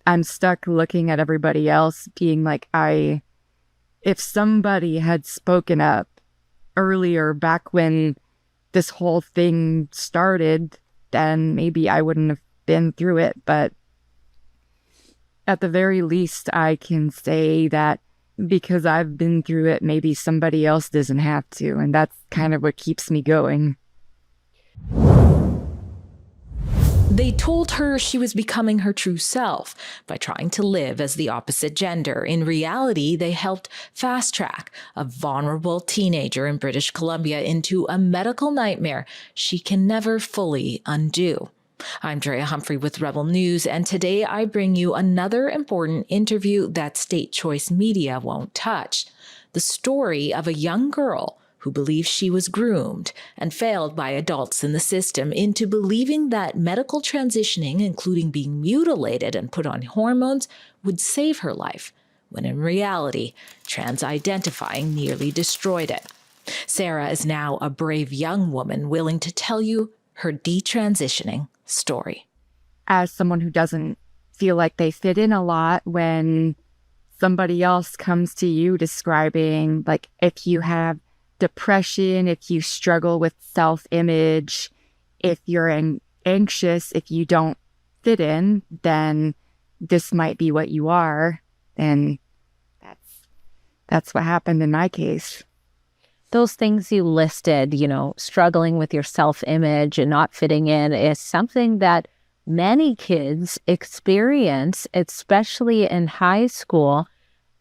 I'm stuck looking at everybody else being like, if somebody had spoken up earlier back when this whole thing started, then maybe I wouldn't have been through it. But at the very least, I can say that because I've been through it, maybe somebody else doesn't have to. And that's kind of what keeps me going. They told her she was becoming her true self by trying to live as the opposite gender. In reality, they helped fast track a vulnerable teenager in British Columbia into a medical nightmare she can never fully undo. I'm Drea Humphrey with Rebel News, and today I bring you another important interview that State Choice Media won't touch. The story of a young girl who believed she was groomed and failed by adults in the system into believing that medical transitioning, including being mutilated and put on hormones, would save her life, when in reality, trans-identifying nearly destroyed it. Sarah is now a brave young woman willing to tell you her detransitioning story. As someone who doesn't feel like they fit in a lot, when somebody else comes to you describing, like, if you have depression, if you struggle with self-image, if you're anxious, if you don't fit in, then this might be what you are. And that's what happened in my case. Those things you listed, struggling with your self-image and not fitting in, is something that many kids experience, especially in high school.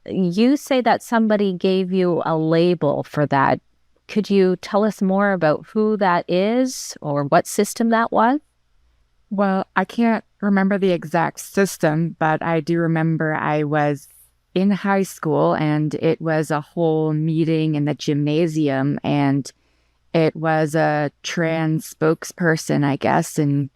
You say that somebody gave you a label for that. Could you tell us more about who that is or what system that was? Well, I can't remember the exact system, but I do remember I was in high school and it was a whole meeting in the gymnasium, and it was a trans spokesperson, I guess, in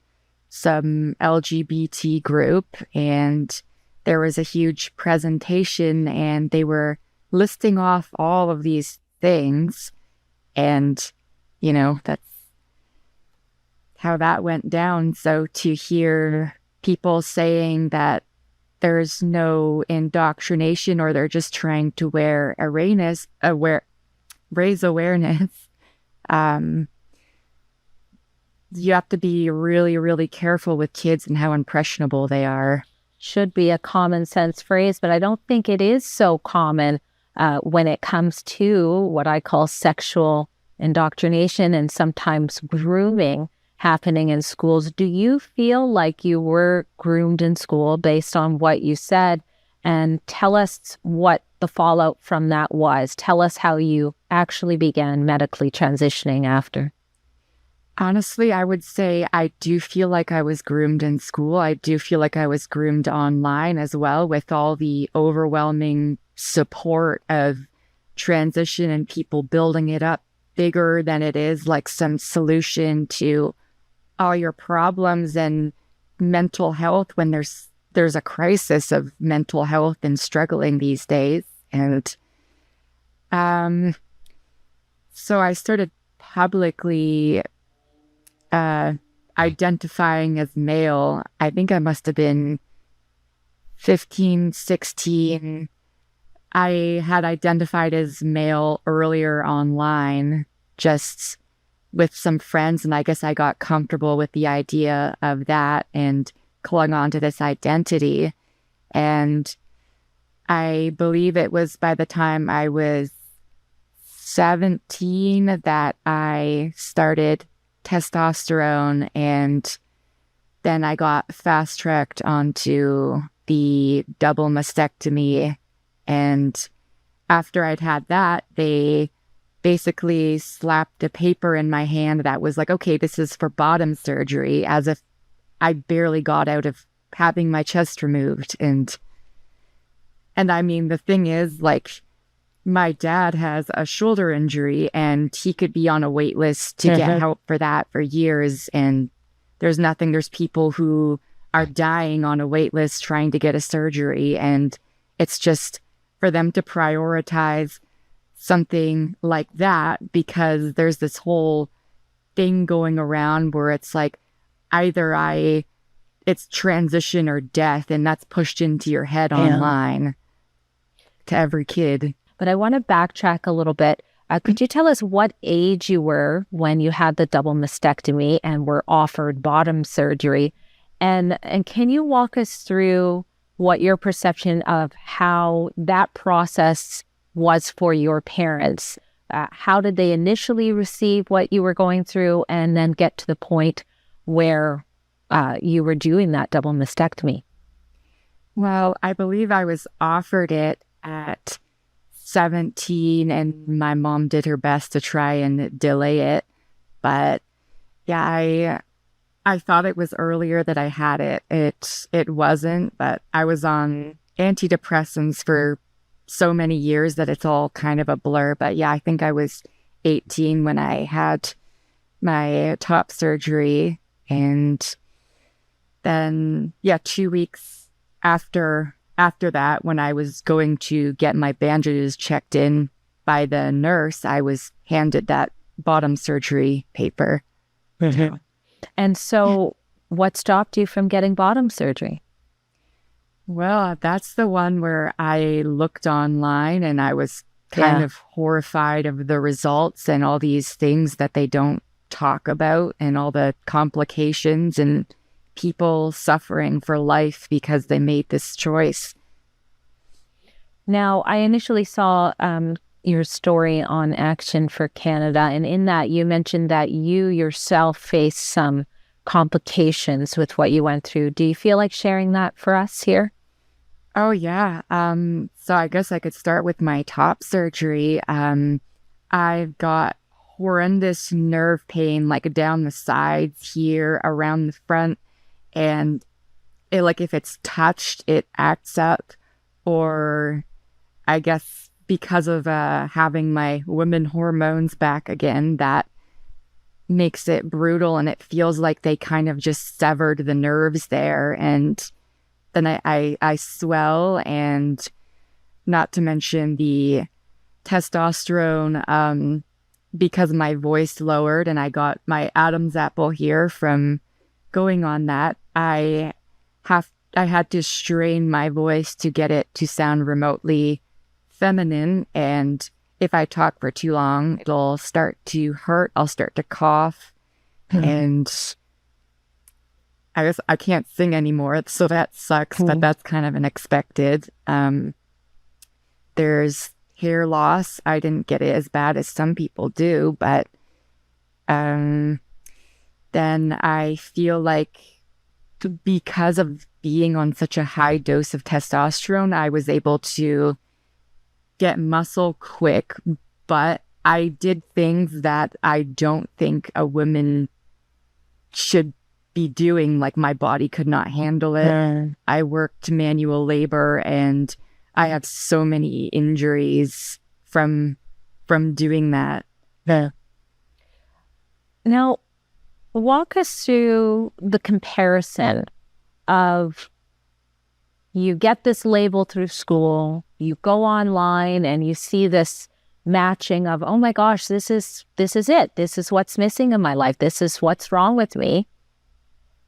some LGBT group, and there was a huge presentation and they were listing off all of these things. And, that's how that went down. So to hear people saying that there's no indoctrination, or they're just trying to raise awareness, you have to be really, really careful with kids and how impressionable they are. Should be a common sense phrase, but I don't think it is so common when it comes to what I call sexual indoctrination and sometimes grooming happening in schools. Do you feel like you were groomed in school based on what you said? And tell us what the fallout from that was. Tell us how you actually began medically transitioning after. Honestly, I would say I do feel like I was groomed in school. I do feel like I was groomed online as well, with all the overwhelming support of transition and people building it up bigger than it is, like some solution to all your problems and mental health, when there's a crisis of mental health and struggling these days. And so I started publicly identifying as male. I think I must have been 15, 16. I had identified as male earlier online, just with some friends, and I guess I got comfortable with the idea of that and clung on to this identity. And I believe it was by the time I was 17 that I started testosterone, and then I got fast-tracked onto the double mastectomy. And after I'd had that, they basically slapped a paper in my hand that was like, okay, this is for bottom surgery, as if I barely got out of having my chest removed. And I mean, the thing is, like, my dad has a shoulder injury and he could be on a wait list to get help for that for years. And there's people who are dying on a wait list trying to get a surgery. And it's just for them to prioritize something like that, because there's this whole thing going around where it's like, either I it's transition or death, and that's pushed into your head Yeah. online to every kid. But I want to backtrack a little bit. Could you tell us what age you were when you had the double mastectomy and were offered bottom surgery? And can you walk us through what your perception of how that process was for your parents? How did they initially receive what you were going through and then get to the point where you were doing that double mastectomy? Well, I believe I was offered it at 17, and my mom did her best to try and delay it. But yeah, I thought it was earlier that I had it. It wasn't, but I was on antidepressants for so many years that it's all kind of a blur. But yeah, I think I was 18 when I had my top surgery. And then, yeah, 2 weeks after that, when I was going to get my bandages checked in by the nurse, I was handed that bottom surgery paper. And so what stopped you from getting bottom surgery? Well, that's the one where I looked online and I was kind of horrified of the results and all these things that they don't talk about and all the complications and people suffering for life because they made this choice. Now, I initially saw your story on Action for Canada, and in that you mentioned that you yourself faced some complications with what you went through. Do you feel like sharing that for us here? Oh, yeah. So I guess I could start with my top surgery. I've got horrendous nerve pain, like down the sides here, around the front. And it, like, if it's touched, it acts up. Or I guess because of having my women hormones back again, that makes it brutal. And it feels like they kind of just severed the nerves there. And then I swell, and not to mention the testosterone, because my voice lowered and I got my Adam's apple here from going on that. I had to strain my voice to get it to sound remotely feminine. And if I talk for too long, it'll start to hurt. I'll start to cough. And I guess I can't sing anymore, so that sucks, but that's kind of unexpected. There's hair loss. I didn't get it as bad as some people do, but then I feel like because of being on such a high dose of testosterone, I was able to get muscle quick, but I did things that I don't think a woman should be doing. Like, my body could not handle it. I worked manual labor, and I have so many injuries from doing that. Now, walk us through the comparison of you get this label through school, you go online and you see this matching of, oh my gosh, this is it. This is what's missing in my life. This is what's wrong with me.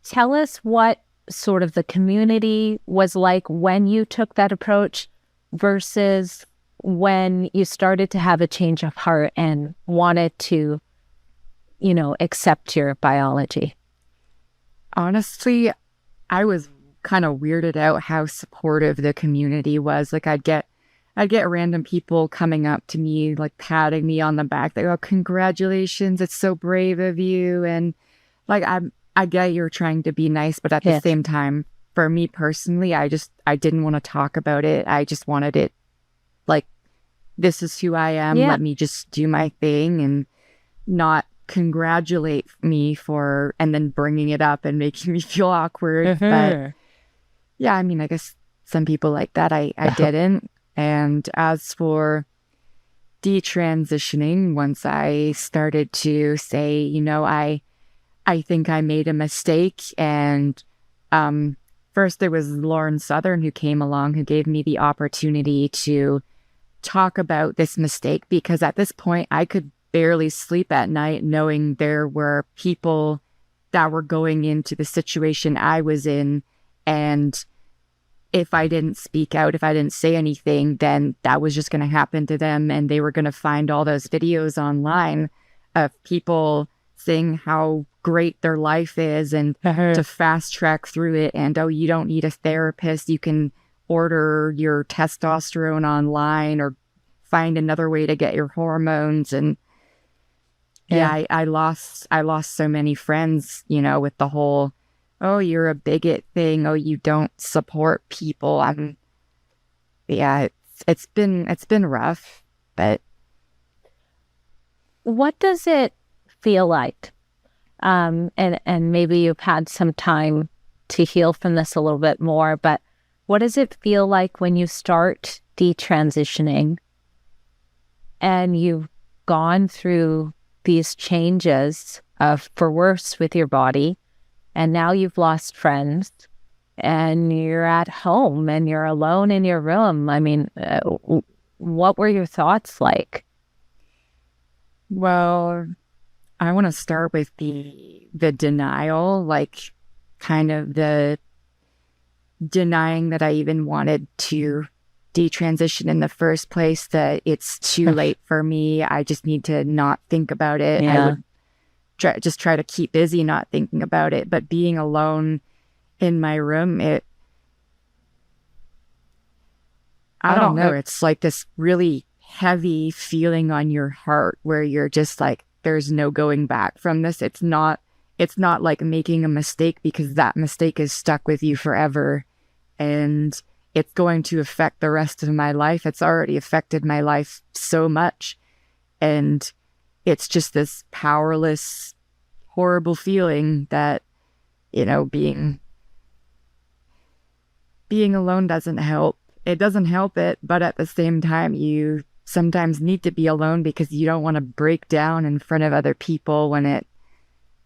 Tell us what sort of the community was like when you took that approach versus when you started to have a change of heart and wanted to, accept your biology. Honestly, I was kind of weirded out how supportive the community was. Like, I'd get random people coming up to me, like patting me on the back. They go, "Congratulations, it's so brave of you." And like, I get you're trying to be nice, but at the same time, for me personally, I didn't want to talk about it. I just wanted it like, this is who I am. Let me just do my thing and not congratulate me for, and then bringing it up and making me feel awkward. But yeah, I mean, I guess some people like that. I didn't. And as for detransitioning, once I started to say, I think I made a mistake. And first there was Lauren Southern who came along, who gave me the opportunity to talk about this mistake, because at this point I could barely sleep at night knowing there were people that were going into the situation I was in. And if I didn't speak out, if I didn't say anything, then that was just going to happen to them. And they were going to find all those videos online of people saying how great their life is and to fast track through it. And, oh, you don't need a therapist. You can order your testosterone online or find another way to get your hormones. And I lost so many friends, with the whole, oh, you're a bigot thing. Oh, you don't support people. It's been rough, but. What does it feel like? And maybe you've had some time to heal from this a little bit more, but what does it feel like when you start detransitioning and you've gone through these changes for worse with your body, and now you've lost friends and you're at home and you're alone in your room? I mean, what were your thoughts like? Well, I want to start with the denial, like kind of the denying that I even wanted to detransition in the first place, that it's too late for me. I just need to not think about it. Yeah. I would try to keep busy not thinking about it. But being alone in my room, I don't know. It's like this really heavy feeling on your heart where you're just like, there's no going back from this. It's not like making a mistake, because that mistake is stuck with you forever and it's going to affect the rest of my life. It's already affected my life so much. And it's just this powerless, horrible feeling that, being alone doesn't help. It doesn't help it, but at the same time, you sometimes need to be alone because you don't want to break down in front of other people when it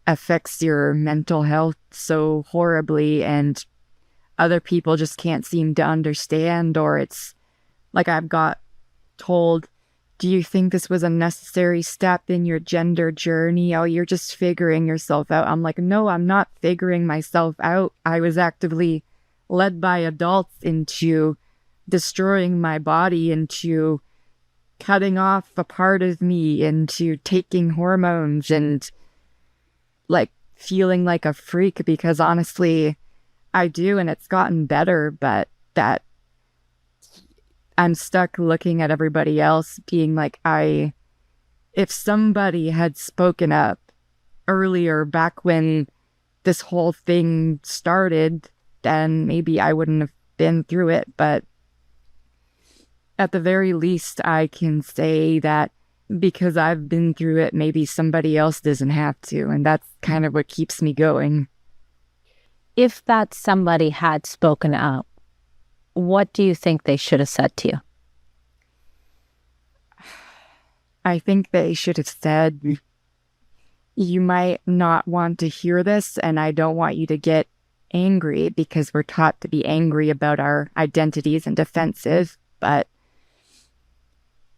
affects your mental health so horribly, and other people just can't seem to understand. Or it's like I've got told, do you think this was a necessary step in your gender journey? Oh, you're just figuring yourself out. I'm like, no, I'm not figuring myself out. I was actively led by adults into destroying my body, into cutting off a part of me, into taking hormones and like feeling like a freak, because honestly, I do, and it's gotten better, but that I'm stuck looking at everybody else being like, if somebody had spoken up earlier, back when this whole thing started, then maybe I wouldn't have been through it. But at the very least, I can say that because I've been through it, maybe somebody else doesn't have to. And that's kind of what keeps me going. If that somebody had spoken up, what do you think they should have said to you? I think they should have said, you might not want to hear this, and I don't want you to get angry, because we're taught to be angry about our identities and defensive, but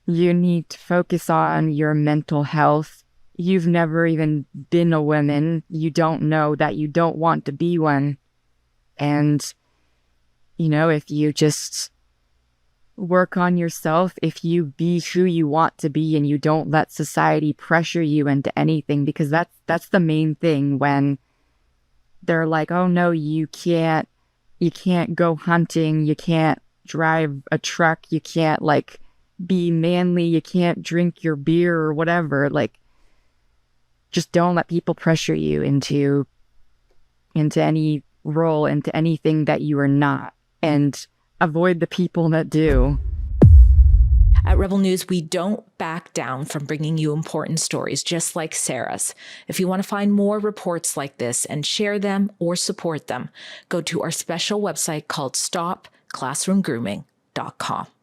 you need to focus on your mental health. You've never even been a woman. You don't know that you don't want to be one. And, if you just work on yourself, if you be who you want to be and you don't let society pressure you into anything, because that's the main thing when they're like, oh no, you can't go hunting, you can't drive a truck, you can't be manly, you can't drink your beer or whatever. Just don't let people pressure you into any role, into anything that you are not, and avoid the people that do. At Rebel News, we don't back down from bringing you important stories just like Sarah's. If you want to find more reports like this and share them or support them, go to our special website called stopclassroomgrooming.com.